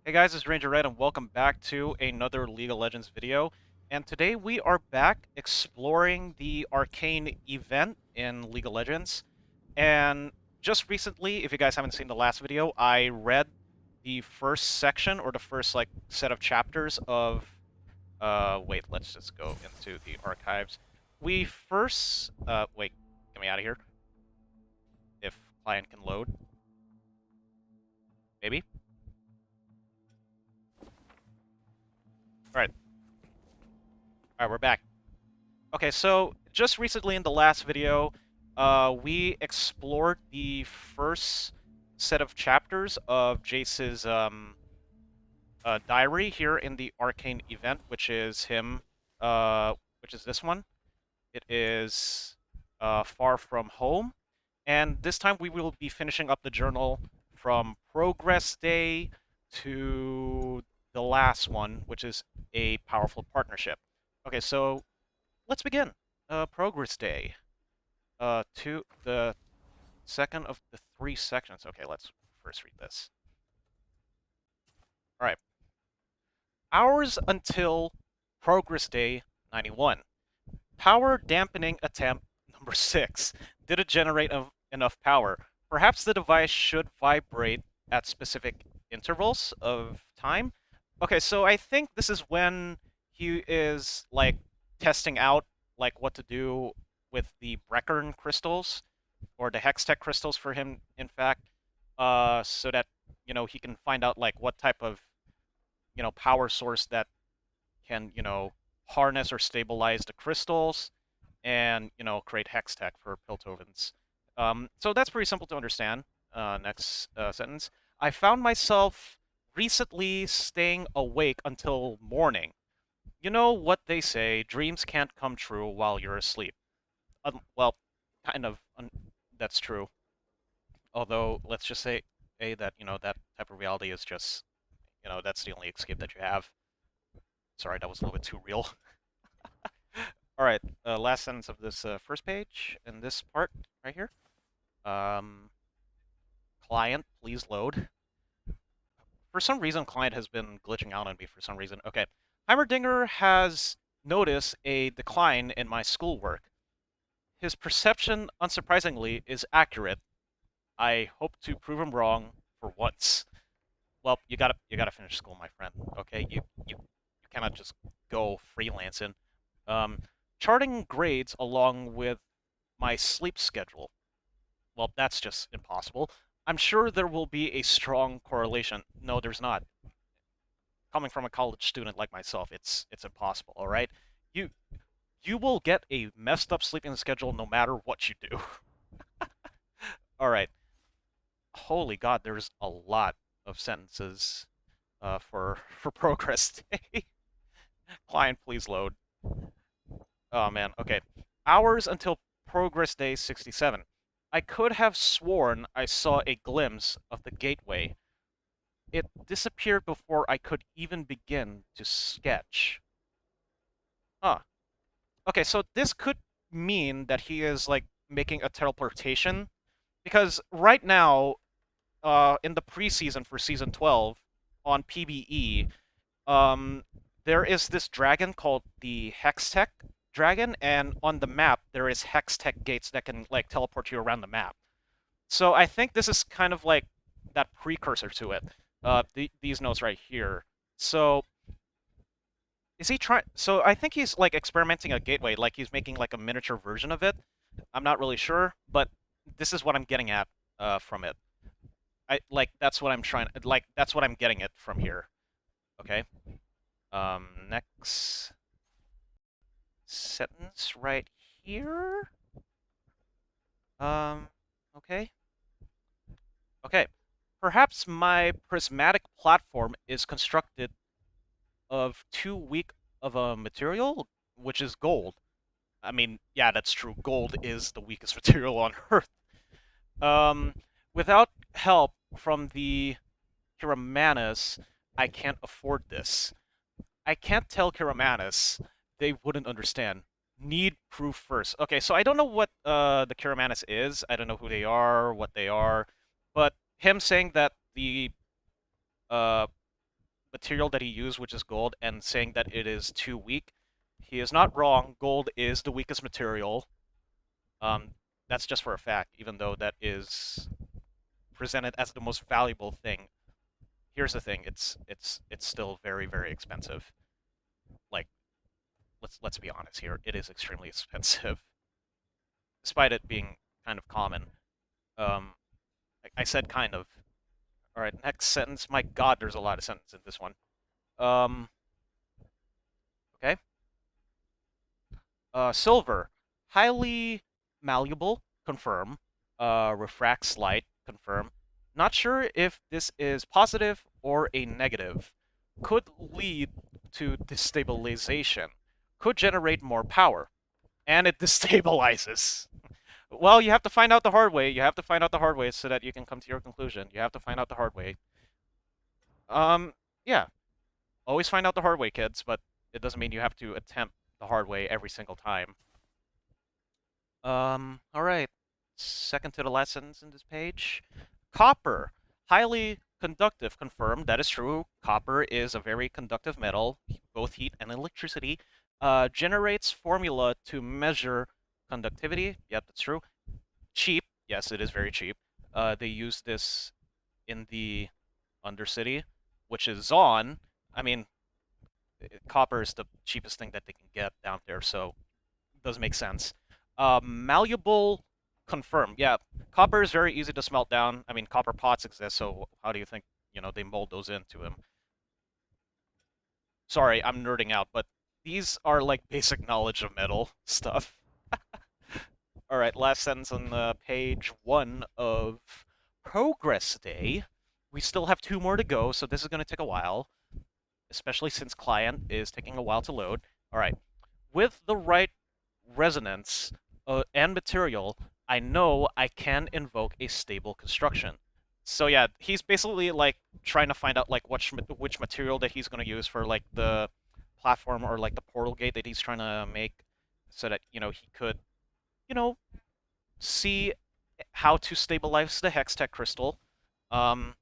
Hey guys, it's Ranger Red and welcome back to another League of Legends video. And today we are back exploring the Arcane event in League of Legends. And just recently, if you guys haven't seen the last video, I read the first section or the first set of chapters of wait, let's just go into the archives. We first wait, get me out of here. If client can load, maybe. All right. All right, we're back. Okay, so just recently in the last video, we explored the first set of chapters of Jayce's diary here in the Arcane event, which is which is this one. It is Far From Home, and this time we will be finishing up the journal from Progress Day to the last one, which is a powerful partnership. Okay, so let's begin. Progress Day. To the second of the three sections. Okay, let's first read this. All right. Hours until Progress Day 91. Power dampening attempt number 6. Did it generate enough power? Perhaps the device should vibrate at specific intervals of time. Okay, so I think this is when he is testing out what to do with the Breckern crystals or the Hextech crystals for him, in fact, so that he can find out what type of power source that can harness or stabilize the crystals and create Hextech for Piltovens. So that's pretty simple to understand. Next sentence. I found myself recently staying awake until morning. You know what they say, dreams can't come true while you're asleep. Well, kind of, that's true. Although, let's just say that, that type of reality is just, that's the only escape that you have. Sorry, that was a little bit too real. All right, last sentence of this first page in this part right here. Um, Client, please load. For some reason, client has been glitching out on me for some reason. Okay. Heimerdinger has noticed a decline in my schoolwork. His perception, unsurprisingly, is accurate. I hope to prove him wrong for once. Well, you gotta finish school, my friend. Okay, you cannot just go freelancing. Um, Charting grades along with my sleep schedule. Well, that's just impossible. I'm sure there will be a strong correlation. No, there's not. Coming from a college student like myself, it's impossible. All right, you you will get a messed up sleeping schedule no matter what you do. All right. Holy God, there's a lot of sentences for progress day. Client, please load. Oh man, okay. Hours until progress day 67. I could have sworn I saw a glimpse of the gateway. It disappeared before I could even begin to sketch. Huh. Okay, so this could mean that he is making a teleportation because right now, in the preseason for season 12 on PBE, um, there is this dragon called the Hextech dragon, and on the map there is Hextech gates that can teleport you around the map. So I think this is kind of like that precursor to it. These notes right here. So is he trying? So I think he's experimenting a gateway, like he's making a miniature version of it. I'm not really sure, but this is what I'm getting at from it. That's what I'm trying. That's what I'm getting it from here. Okay. Next sentence right here. Um, okay. Okay. Perhaps my prismatic platform is constructed of too weak of a material, which is gold. I mean, yeah, that's true. Gold is the weakest material on Earth. Um, Without help from the Hiramanas, I can't afford this. I can't tell Kiramanis. They wouldn't understand. Need proof first. Okay, so I don't know what the Kiramanis is. I don't know who they are, what they are. But him saying that the uh material that he used, which is gold, and saying that it is too weak. He is not wrong. Gold is the weakest material. Um, that's just for a fact, even though that is presented as the most valuable thing. Here's the thing: it's still very very expensive. Like let's be honest here, it is extremely expensive, despite it being kind of common. Um, I said kind of. All right, next sentence. My God, there's a lot of sentences in this one. Um, okay. Silver, highly malleable, confirm. Refracts light, confirm. Not sure if this is positive or a negative. Could lead to destabilization. Could generate more power. And it destabilizes. Well, you have to find out the hard way. You have to find out the hard way so that you can come to your conclusion. You have to find out the hard way. Um, yeah. Always find out the hard way, kids, but it doesn't mean you have to attempt the hard way every single time. All right. Second to the last sentence in this page. Copper, highly conductive, confirmed. That is true. Copper is a very conductive metal, both heat and electricity. Generates formula to measure conductivity. Yep, that's true. Cheap. Yes, it is very cheap. They use this in the Undercity, which is Zon. I mean, copper is the cheapest thing that they can get down there, so it does make sense. Malleable, confirmed. Yeah, copper is very easy to smelt down. I mean, copper pots exist, so how do you think, they mold those into him? Sorry, I'm nerding out, but these are like basic knowledge of metal stuff. All right, last sentence on page 1 of Progress Day. We still have 2 more to go, so this is going to take a while, especially since client is taking a while to load. All right, with the right resonance and material, I know I can invoke a stable construction. So yeah, he's basically like trying to find out like which material that he's going to use for like the platform or like the portal gate that he's trying to make, so that he could you know see how to stabilize the Hextech crystal. Um,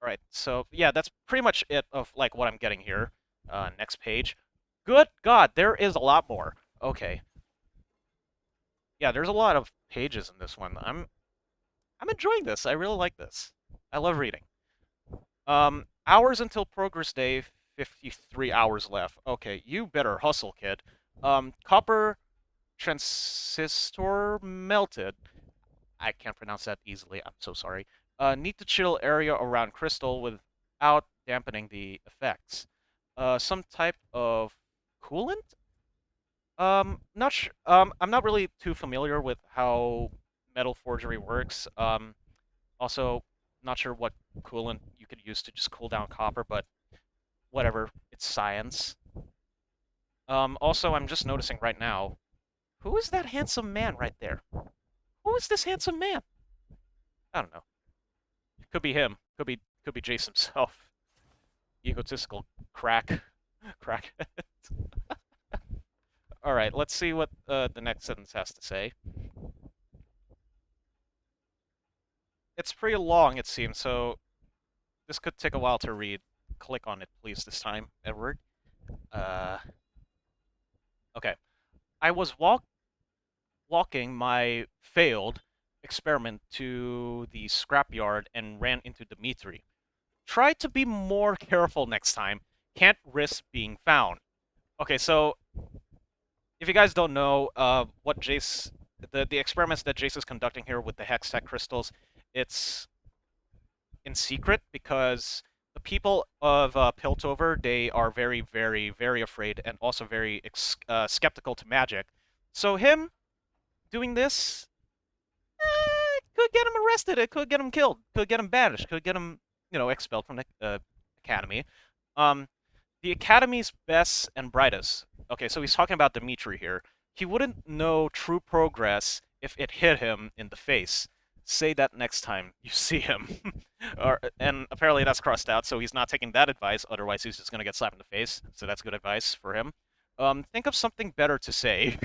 all right, so yeah, that's pretty much it of like what I'm getting here. Next page. Good God, there is a lot more. Okay, yeah, there's a lot of pages in this one. I'm enjoying this. I really like this. I love reading. Hours until progress day, 53 hours left. Okay, you better hustle, kid. Copper transistor melted. I can't pronounce that easily. I'm so sorry. Need to chill area around crystal without dampening the effects. Some type of coolant? Not sure. I'm not really too familiar with how metal forgery works. Also, not sure what coolant you could use to just cool down copper, but whatever. It's science. Also, I'm just noticing right now, who is that handsome man right there? Who is this handsome man? I don't know. It could be him. Could be Jayce himself. Egotistical crack. Crack. All right, let's see what the next sentence has to say. It's pretty long, it seems, so this could take a while to read. Click on it, please, this time, Edward. Uh, okay. I was walking my failed experiment to the scrapyard and ran into Dimitri. Try to be more careful next time. Can't risk being found. Okay, so if you guys don't know what Jayce, the experiments that Jayce is conducting here with the Hextech crystals, it's in secret because the people of Piltover, they are very, very, very afraid and also very skeptical to magic. So him doing this, it could get him arrested. It could get him killed. Could get him banished. Could get him, expelled from the academy. Um, the academy's best and brightest. Okay, so he's talking about Dimitri here. He wouldn't know true progress if it hit him in the face. Say that next time you see him. And apparently that's crossed out, so he's not taking that advice. Otherwise, he's just gonna get slapped in the face. So that's good advice for him. Think of something better to say.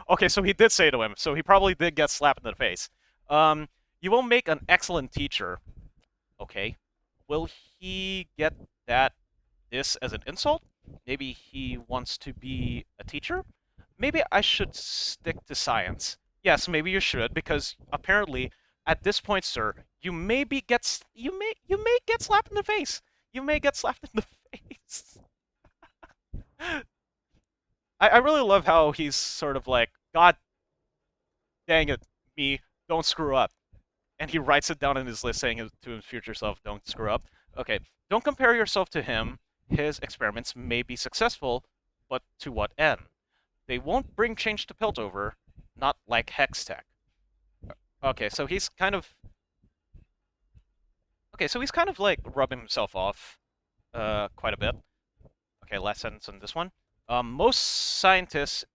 Okay, so he did say to him. So he probably did get slapped in the face. You will make an excellent teacher. Okay. Will he get that this as an insult? Maybe he wants to be a teacher? Maybe I should stick to science. Yes, maybe you should, because apparently at this point, sir, you may get slapped in the face. You may get slapped in the face. I really love how he's sort of like, God dang it, me, don't screw up. And he writes it down in his list saying to his future self, don't screw up. Okay, don't compare yourself to him. His experiments may be successful, but to what end? They won't bring change to Piltover, not like Hex Tech. Okay, so he's kind of like rubbing himself off quite a bit. Okay, last sentence on this one. Most scientists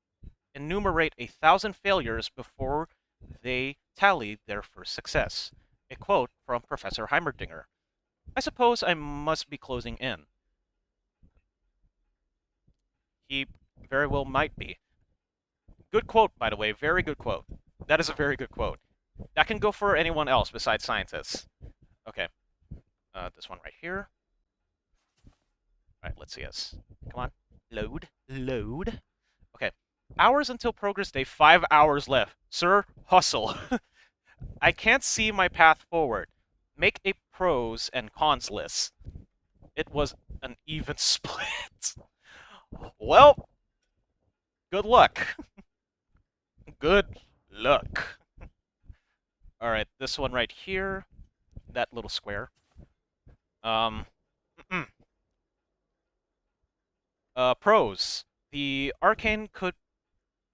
enumerate 1,000 failures before they tally their first success. A quote from Professor Heimerdinger. I suppose I must be closing in. He very well might be. Good quote, by the way. Very good quote. That is a very good quote. That can go for anyone else besides scientists. Okay. This one right here. All right, let's see this. Come on. Load. Load. Okay. Hours until progress day. 5 hours left. Sir, hustle. I can't see my path forward. Make a pros and cons list. It was an even split. Well, good luck. Good luck. All right, this one right here, that little square. Um, pros. The Arcane could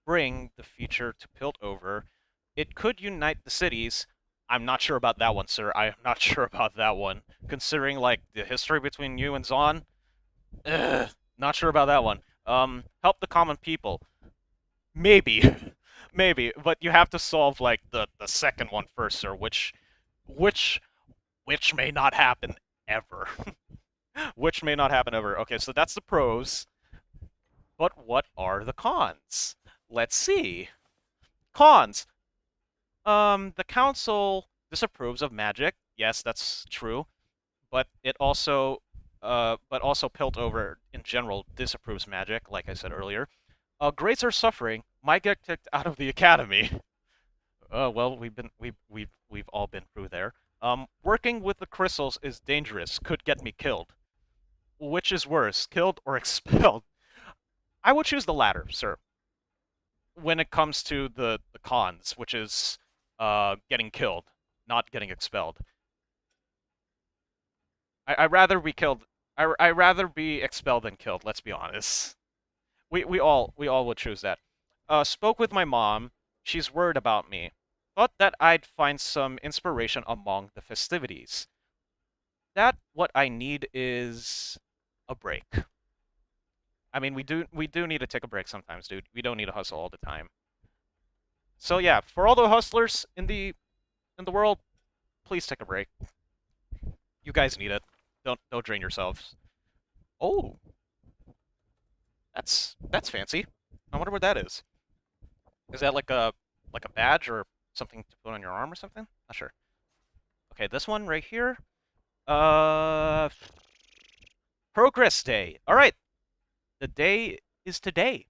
bring the future to Piltover. It could unite the cities. I'm not sure about that one, sir. I am not sure about that one. Considering like the history between you and Zon, not sure about that one. Help the common people. Maybe, maybe, but you have to solve like the second one first, sir. Which, which may not happen ever. Which may not happen ever. Okay, so that's the pros. But what are the cons? Let's see. Cons. The council disapproves of magic. Yes, that's true. But it also, but also Piltover in general disapproves magic, like I said earlier. Grades are suffering. Might get kicked out of the academy. Well, we've all been through there. Working with the crystals is dangerous. Could get me killed. Which is worse, killed or expelled? I would choose the latter, sir. When it comes to the cons, which is getting killed, not getting expelled. I rather be killed. I rather be expelled than killed. Let's be honest. We all would choose that. Spoke with my mom. She's worried about me. Thought that I'd find some inspiration among the festivities. That what I need is a break. I mean, we do need to take a break sometimes, dude. We don't need to hustle all the time. So yeah, for all the hustlers in the world, please take a break. You guys need it. Don't drain yourselves. Oh, that's fancy. I wonder what that is. Is that like a badge or something to put on your arm or something? Not sure. Okay, this one right here. Uh, Progress Day. All right, the day is today.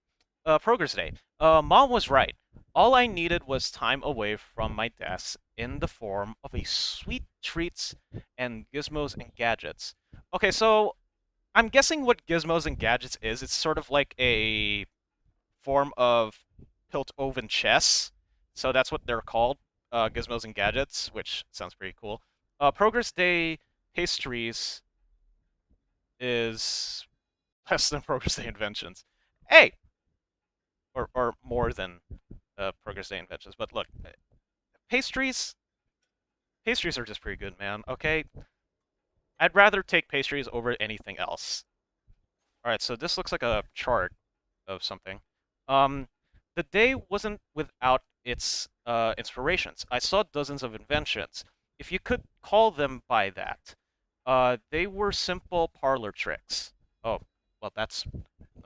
Progress Day. Mom was right. All I needed was time away from my desk in the form of a sweet treats and gizmos and gadgets. Okay, so I'm guessing what gizmos and gadgets is. It's sort of like a form of Piltover chess. So that's what they're called, gizmos and gadgets, which sounds pretty cool. Progress Day pastries is less than Progress Day inventions. Hey, or more than Progress Day inventions. But look, pastries, pastries are just pretty good, man. Okay, I'd rather take pastries over anything else. All right, so this looks like a chart of something. Um, the day wasn't without its inspirations. I saw dozens of inventions, if you could call them by that. They were simple parlor tricks. Oh, well, that's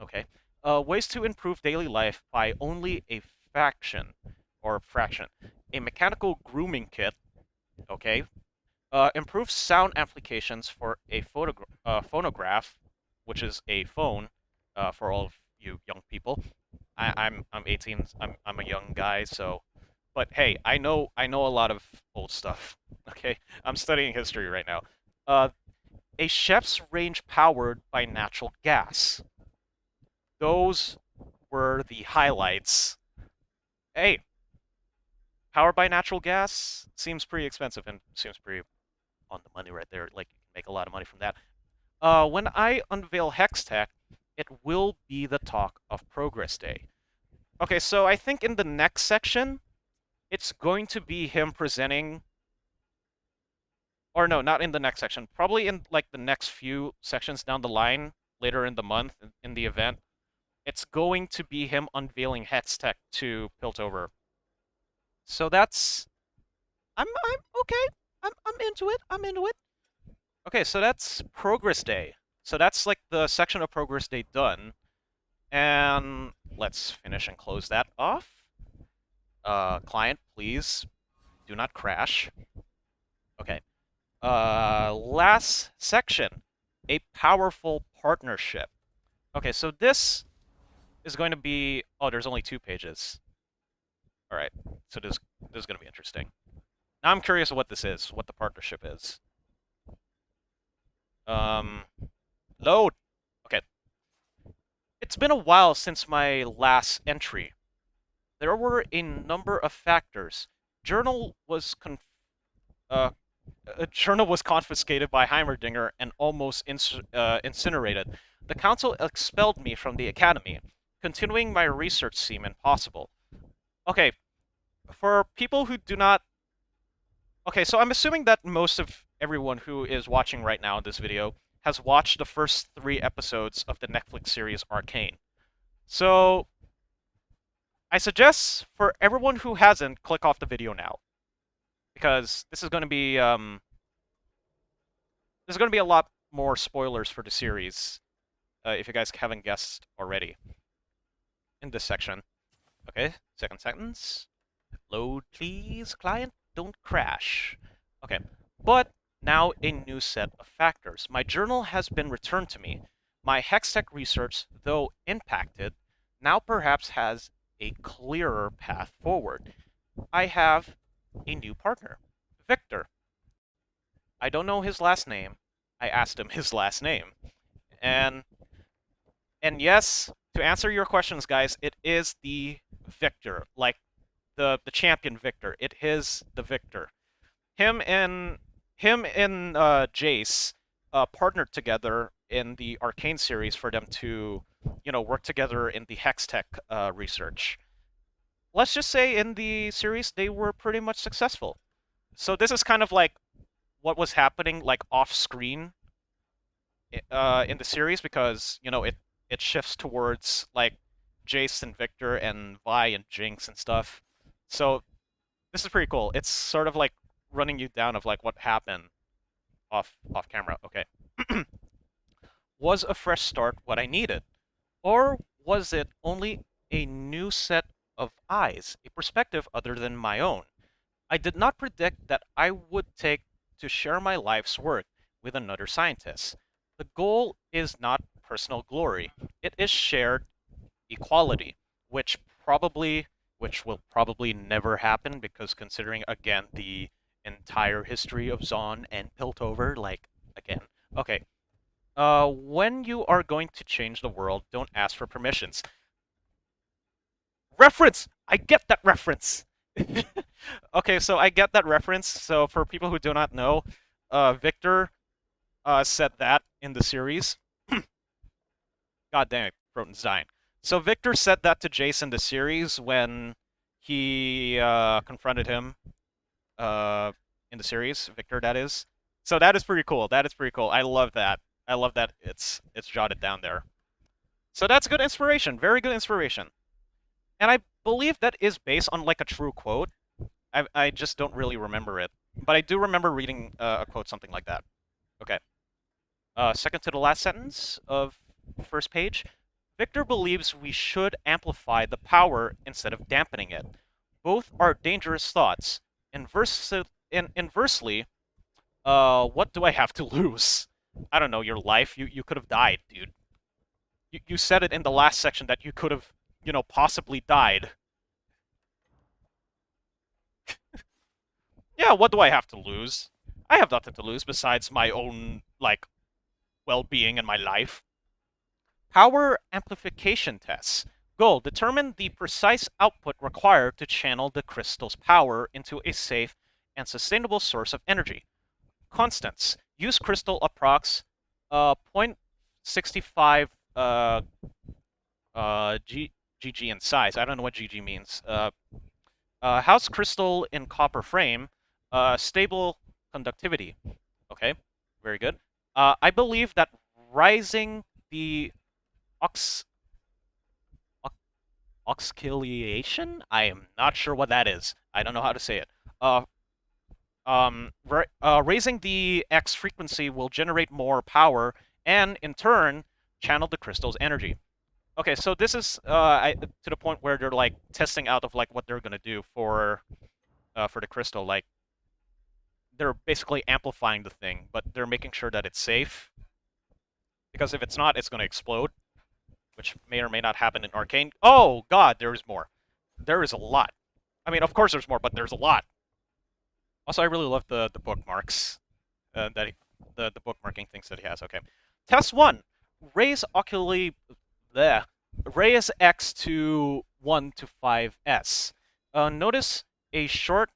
okay. Ways to improve daily life by only a fraction or fraction. A mechanical grooming kit, okay. Improves sound applications for a phonograph, which is a phone, for all of you young people. I'm 18. I'm a young guy, so. But hey, I know a lot of old stuff. Okay, I'm studying history right now. Uh, a chef's range powered by natural gas. Those were the highlights. Hey, powered by natural gas seems pretty expensive and seems pretty on the money right there. Like you can make a lot of money from that. When I unveil Hextech, it will be the talk of Progress Day. Okay, so I think in the next section, it's going to be him presenting, or no, not in the next section, probably in like the next few sections down the line, later in the month in the event. It's going to be him unveiling Hextech to Piltover. So that's I'm okay. I'm into it. I'm into it. Okay, so that's Progress Day. So that's like the section of Progress Day done. And let's finish and close that off. Client, please do not crash. Okay. Last section, a powerful partnership. Okay, so this is going to be. Oh, there's only 2 pages. All right. So this is going to be interesting. Now I'm curious what this is, what the partnership is. Um, load. Okay. It's been a while since my last entry. There were a number of factors. Journal was uh, a journal was confiscated by Heimerdinger and almost incinerated. The council expelled me from the academy. Continuing my research seemed impossible. Okay, for people who do not... Okay, so I'm assuming that most of everyone who is watching right now in this video has watched the first 3 episodes of the Netflix series Arcane. So, I suggest for everyone who hasn't, click off the video now. Because this is going to be a lot more spoilers for the series, if you guys haven't guessed already, in this section. Okay, second sentence. Load, please, client. Don't crash. Okay, but now a new set of factors. My journal has been returned to me. My Hextech research, though impacted, now perhaps has a clearer path forward. I have a new partner, Victor. I don't know his last name. I asked him his last name. And and yes, to answer your questions, guys, it is the Victor, like the champion Victor. It is the Victor. Him and Jayce partnered together in the Arcane series for them to, work together in the Hextech research. Let's just say in the series they were pretty much successful. So this is kind of like what was happening like off screen in the series because it shifts towards like Jayce and Victor and Vi and Jinx and stuff. So this is pretty cool. It's sort of like running you down of like what happened off camera. Okay. Was a fresh start what I needed? Or was it only a new set of eyes, a perspective other than my own? I did not predict that I would take to share my life's work with another scientist. The goal is not personal glory, it is shared equality, which will probably never happen because considering again the entire history of Zon and Piltover, like again. Okay. When you are going to change the world, don't ask for permissions. Reference! I get that reference! Okay, so I get that reference. So for people who do not know, Victor said that in the series. God damn it, Proton's dying. So Victor said that to Jayce in the series when he confronted him in the series. Victor, that is. So that is pretty cool. That is pretty cool. I love that. I love that it's jotted down there. So that's good inspiration. Very good inspiration. And I believe that is based on like a true quote. I just don't really remember it, but I do remember reading a quote something like that. Okay. Second to the last sentence of first page. Victor believes we should amplify the power instead of dampening it. Both are dangerous thoughts. Inversely, What do I have to lose? I don't know, your life. You could have died, dude. You said it in the last section that you could have, possibly died. Yeah, what do I have to lose? I have nothing to lose besides my own, like, well-being in my life. Power amplification tests. Goal: determine the precise output required to channel the crystal's power into a safe and sustainable source of energy. Constants. Use crystal approx. 0.65 GG in size. I don't know what GG means. House crystal in copper frame. Stable conductivity. Okay, very good. I believe that rising the ox oscillation. I am not sure what that is. I don't know how to say it. Uh, Raising the X frequency will generate more power and, in turn, channel the crystal's energy. Okay, so this is to the point where they're like testing out of like what they're gonna do for the crystal. Like they're basically amplifying the thing, but they're making sure that it's safe because if it's not, it's gonna explode, which may or may not happen in Arcane. Oh God, there is more. There is a lot. I mean, of course there's more, but there's a lot. Also, I really love the bookmarks that the bookmarking things that he has. Okay, test one: raise oculi bleh, raise x to 1 to 5s. Notice a short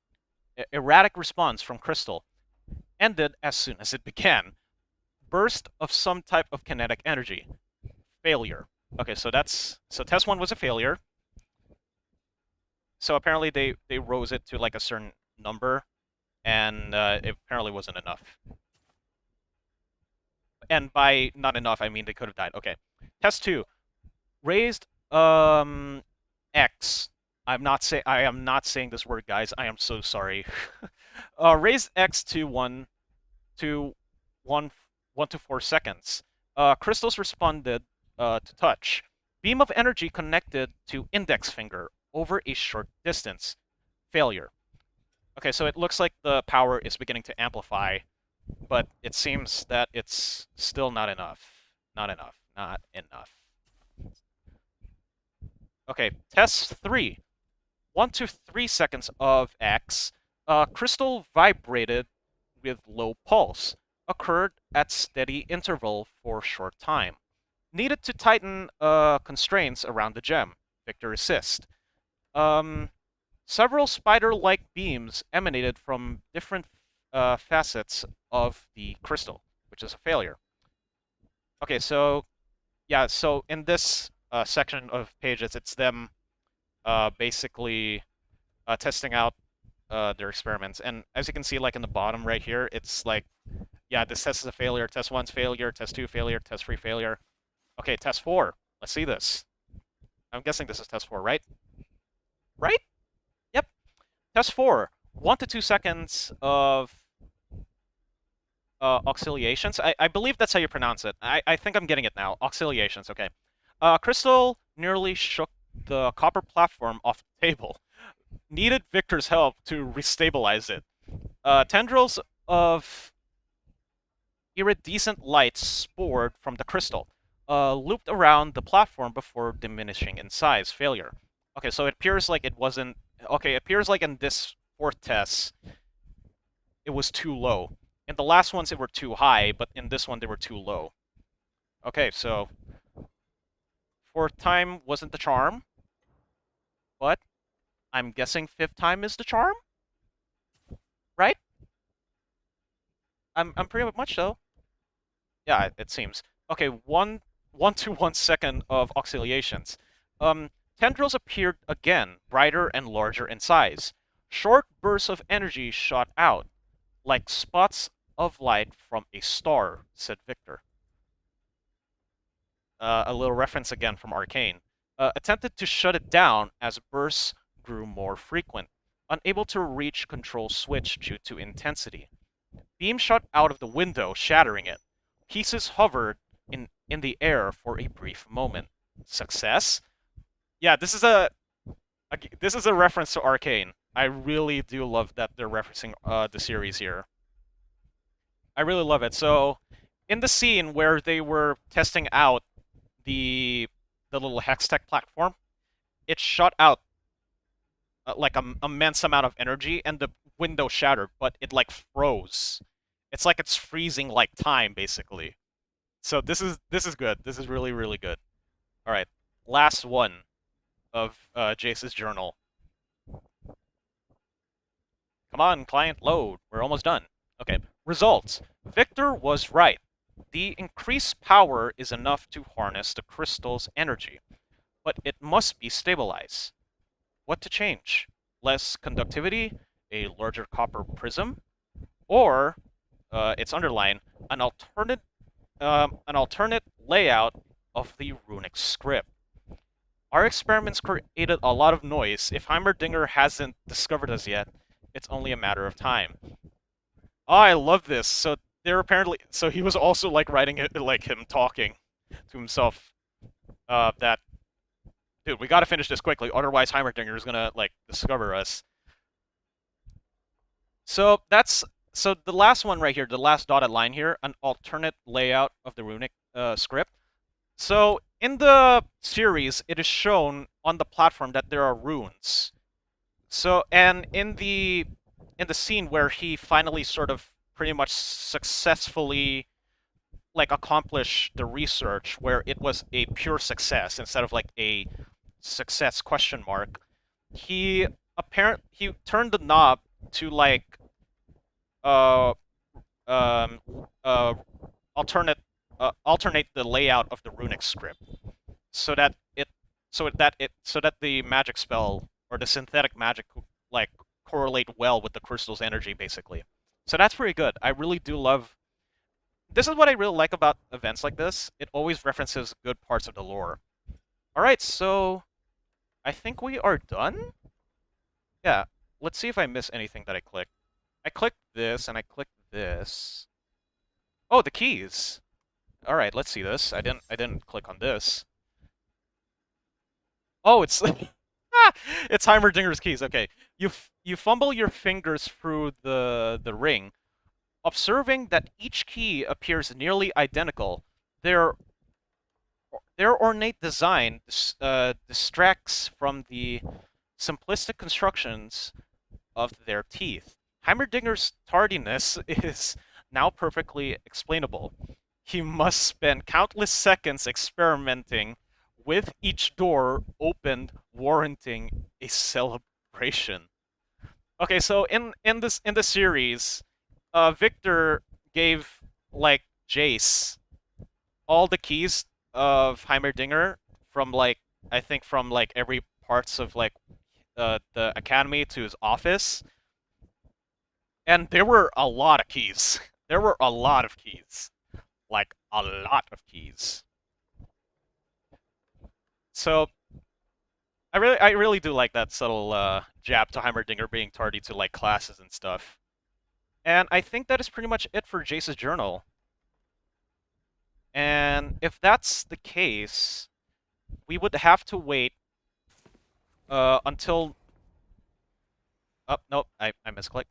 erratic response from Crystal ended as soon as it began. Burst of some type of kinetic energy. Failure. Okay, so test one was a failure. So apparently they rose it to like a certain number, and it apparently wasn't enough. And by not enough, I mean they could have died. Okay. Test two. Raised X. I am not saying this word, guys. I am so sorry. Raised X to 1 to 4 seconds. Crystals responded to touch. Beam of energy connected to index finger over a short distance. Failure. Okay, so it looks like the power is beginning to amplify, but it seems that it's still not enough. Not enough. Not enough. Okay, test 3. 1 to 3 seconds of X. Crystal vibrated with low pulse. Occurred at steady interval for short time. Needed to tighten constraints around the gem. Victor assist. Several spider-like beams emanated from different facets of the crystal, which is a failure. Okay, so yeah, so in this section of pages, it's them basically testing out their experiments. And as you can see, like in the bottom right here, it's like, yeah, this test is a failure. Test one's failure. Test two failure. Test three failure. Okay, test four. Let's see this. I'm guessing this is test four, right? Right? Yep. Test four. 1 to 2 seconds of oscillations. I believe that's how you pronounce it. I think I'm getting it now. Oscillations, okay. Crystal nearly shook the copper platform off the table. Needed Victor's help to restabilize it. Tendrils of iridescent light spored from the crystal, looped around the platform before diminishing in size. Failure. Okay, so it appears like it wasn't... Okay, it appears like in this fourth test, it was too low. In the last ones, they were too high, but in this one, they were too low. Okay, so fourth time wasn't the charm, but I'm guessing fifth time is the charm, right? I'm pretty much so. Yeah, it seems. Okay, one to 1 second of oscillations. Tendrils appeared again, brighter and larger in size. Short bursts of energy shot out, like spots of light from a star, said Victor. A little reference again from Arcane. Attempted to shut it down as bursts grew more frequent, unable to reach control switch due to intensity. Beam shot out of the window, shattering it. Pieces hovered in the air for a brief moment. Success? Yeah, this is a reference to Arcane. I really do love that they're referencing the series here. I really love it. So, in the scene where they were testing out the little hex tech platform, it shot out like a immense amount of energy, and the window shattered, but it like froze. It's like it's freezing like time, basically. So this is good. This is really good. All right, last one of Jayce's journal. Come on, client, load. We're almost done. Okay, results. Victor was right. The increased power is enough to harness the crystal's energy, but it must be stabilized. What to change? Less conductivity, a larger copper prism, or its underline, an alternate layout of the runic script. Our experiments created a lot of noise. If Heimerdinger hasn't discovered us yet, it's only a matter of time. Oh, I love this. So they're apparently he was also like writing it like him talking to himself. That dude, we gotta finish this quickly, otherwise Heimerdinger is gonna like discover us. So that's so the last one right here, the last dotted line here, an alternate layout of the runic script. So in the series, it is shown on the platform that there are runes. So and in the scene where he finally sort of pretty much successfully like accomplished the research where it was a pure success instead of like a success question mark, he he turned the knob to like uh um uh alternate alternate the layout of the runic script so that the magic spell or the synthetic magic like correlate well with the crystal's energy basically. So that's pretty good. I really do love this is what I really like about events like this. It always references good parts of the lore. All right, so I think we are done. Yeah, let's see if I miss anything that I clicked. I clicked this and I clicked this. Oh, the keys. All right, let's see this. I didn't click on this. Oh, it's it's Heimerdinger's keys. Okay, you fumble your fingers through the ring, observing that each key appears nearly identical. Their their ornate design distracts from the simplistic constructions of their teeth. Heimerdinger's tardiness is now perfectly explainable. He must spend countless seconds experimenting with each door opened, warranting a celebration. Okay, so in the series, Victor gave like Jayce all the keys of Heimerdinger from like I think from like every parts of like the academy to his office, and there were a lot of keys. There were a lot of keys, like a lot of keys. So I really do like that subtle jab to Heimerdinger being tardy to like classes and stuff. And I think that is pretty much it for Jayce's journal. And if that's the case, we would have to wait until. Oh, nope, I misclicked.